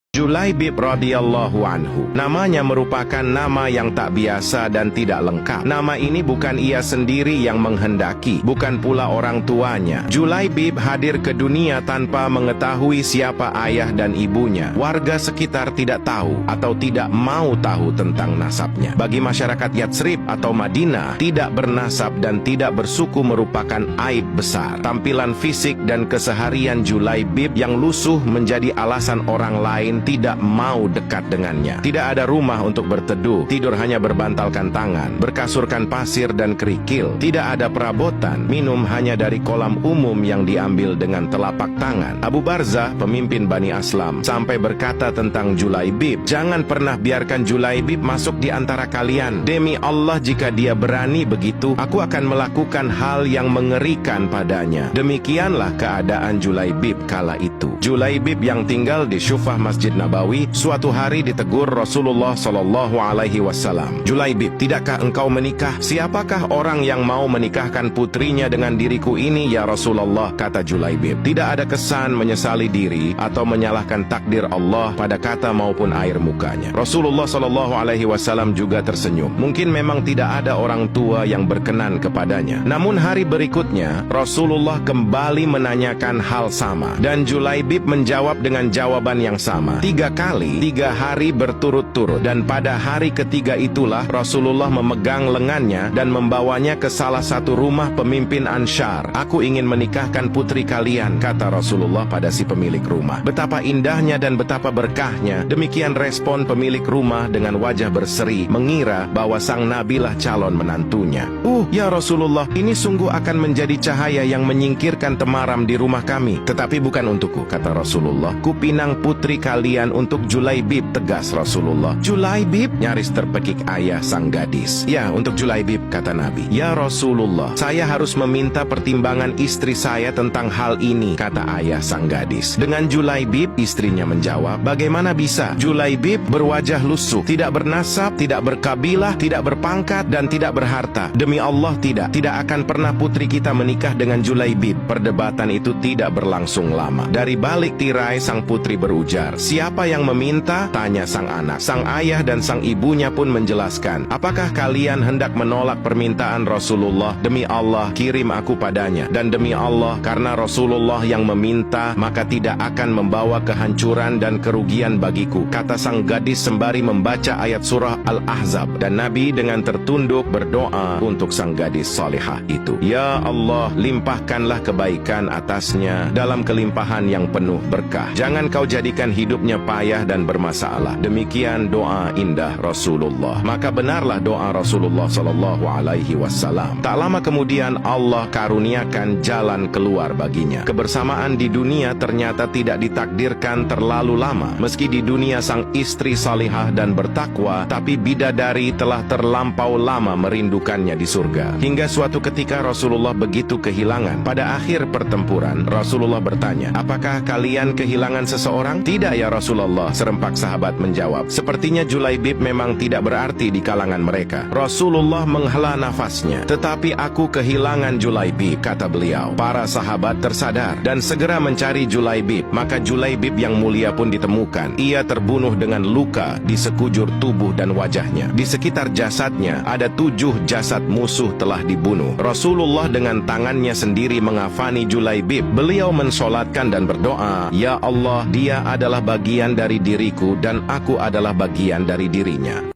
Julaibib radhiyallahu anhu. Namanya merupakan nama yang tak biasa dan tidak lengkap. Nama ini bukan ia sendiri yang menghendaki, bukan pula orang tuanya. Julaibib hadir ke dunia tanpa mengetahui siapa ayah dan ibunya. Warga sekitar tidak tahu atau tidak mau tahu tentang nasabnya. Bagi masyarakat Yatsrib atau Madinah, tidak bernasab dan tidak bersuku merupakan aib besar. Tampilan fisik dan keseharian Julaibib yang lusuh menjadi alasan orang lain tidak mau dekat dengannya. Tidak ada rumah untuk berteduh, tidur hanya berbantalkan tangan, berkasurkan pasir dan kerikil. Tidak ada perabotan, minum hanya dari kolam umum yang diambil dengan telapak tangan. Abu Barzah, pemimpin Bani Aslam, sampai berkata tentang Julaibib, "Jangan pernah biarkan Julaibib masuk di antara kalian. Demi Allah, jika dia berani begitu, aku akan melakukan hal yang mengerikan padanya." Demikianlah keadaan Julaibib kala itu. Julaibib yang tinggal di Syufah Masjid Nabawi suatu hari ditegur Rasulullah SAW. "Julaibib, tidakkah engkau menikah? Siapakah orang yang mau menikahkan putrinya dengan diriku ini ya Rasulullah?" Kata Julaibib, "Tidak ada kesan menyesali diri atau menyalahkan takdir Allah pada kata maupun air mukanya." Rasulullah SAW juga tersenyum. Mungkin memang tidak ada orang tua yang berkenan kepadanya. Namun hari berikutnya Rasulullah kembali menanyakan hal sama, dan Julaibib menjawab dengan jawaban yang sama. 3 kali, 3 hari berturut-turut, dan pada hari ketiga itulah Rasulullah memegang lengannya dan membawanya ke salah satu rumah pemimpin Ansyar. "Aku ingin menikahkan putri kalian," kata Rasulullah pada si pemilik rumah. Betapa indahnya dan betapa berkahnya. Demikian respon pemilik rumah dengan wajah berseri, mengira bahwa sang nabilah calon menantunya. Ya Rasulullah, ini sungguh akan menjadi cahaya yang menyingkirkan temaram di rumah kami." "Tetapi bukan untukku," kata Rasulullah. "Kupinang putri kalian untuk Julaibib," tegas Rasulullah. "Julaibib?" nyaris terpekik ayah sang gadis. "Ya, untuk Julaibib," kata Nabi. "Ya Rasulullah, saya harus meminta pertimbangan istri saya tentang hal ini," kata ayah sang gadis. Dengan Julaibib, istrinya menjawab, "Bagaimana bisa? Julaibib berwajah lusuh, tidak bernasab, tidak berkabilah, tidak berpangkat, dan tidak berharta. Demi Allah, tidak akan pernah putri kita menikah dengan Julaibib." Perdebatan itu tidak berlangsung lama. Dari balik tirai sang putri berujar, "Siapa yang meminta?" tanya sang anak. Sang ayah dan sang ibunya pun menjelaskan, "Apakah kalian hendak menolak permintaan Rasulullah? Demi Allah, kirim aku padanya. Dan demi Allah, karena Rasulullah yang meminta, maka tidak akan membawa kehancuran dan kerugian bagiku," kata sang gadis sembari membaca ayat surah Al-Ahzab. Dan Nabi dengan tertunduk berdoa untuk sang gadis salihah itu. "Ya Allah, limpahkanlah kebaikan atasnya dalam kelimpahan yang penuh berkah. Jangan kau jadikan hidupnya payah dan bermasalah." Demikian doa indah Rasulullah. Maka benarlah doa Rasulullah SAW. Tak lama kemudian Allah karuniakan jalan keluar baginya. Kebersamaan di dunia ternyata tidak ditakdirkan terlalu lama. Meski di dunia sang istri salihah dan bertakwa, tapi bidadari telah terlampau lama merindukannya di surga. Hingga suatu ketika Rasulullah begitu kehilangan. Pada akhir pertempuran, Rasulullah bertanya, "Apakah kalian kehilangan seseorang?" "Tidak ya Rasulullah," serempak sahabat menjawab. "Sepertinya Julaibib memang tidak berarti di kalangan mereka." Rasulullah menghela nafasnya. "Tetapi aku kehilangan Julaibib," kata beliau. Para sahabat tersadar dan segera mencari Julaibib. Maka Julaibib yang mulia pun ditemukan. Ia terbunuh dengan luka di sekujur tubuh dan wajahnya. Di sekitar jasadnya ada 7 jasad musuh telah dibunuh. Rasulullah dengan tangannya sendiri mengafani Julaibib. Beliau mensolatkan dan berdoa, "Ya Allah, dia adalah bagian dari diriku dan aku adalah bagian dari dirinya."